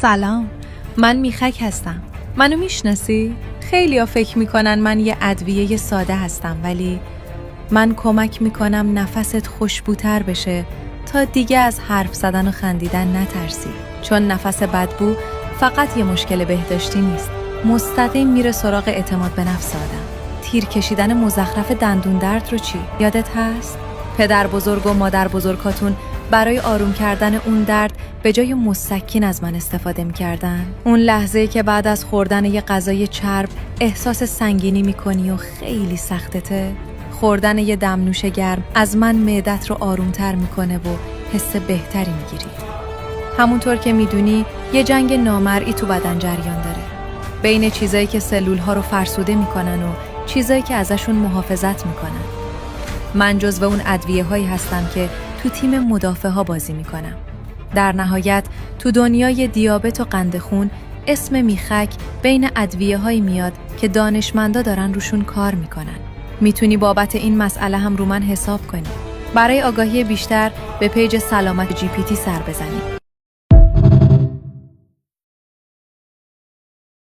سلام، من میخک هستم. منو میشناسی؟ خیلیا فکر میکنن من یه ادویه ساده هستم، ولی من کمک میکنم نفست خوشبوتر بشه تا دیگه از حرف زدن و خندیدن نترسی. چون نفس بدبو فقط یه مشکل بهداشتی نیست، مستقیم میره سراغ اعتماد به نفس آدم. تیر کشیدن مزخرف دندون درد رو چی؟ یادت هست؟ پدر بزرگ و مادر بزرگاتون برای آروم کردن اون درد به جای مسکن از من استفاده می‌کردن. اون لحظه‌ای که بعد از خوردن یه غذای چرب احساس سنگینی می‌کنی و خیلی سختته، خوردن یه دمنوش گرم از من معدت رو آرومتر می‌کنه و حس بهتری می‌گیری. همونطور که می‌دونی یه جنگ نامرئی تو بدن جریان داره، بین چیزایی که سلول‌ها رو فرسوده می‌کنن و چیزایی که ازشون محافظت می‌کنن. من جزو اون ادویه‌هایی هستم که تو تیم مدافع ها بازی میکنم. در نهایت تو دنیای دیابت و قند خون اسم میخک بین ادویه‌هایی میاد که دانشمندا دارن روشون کار میکنن. میتونی بابت این مسئله هم رو من حساب کنی. برای آگاهی بیشتر به پیج سلامت GPT سر بزنی.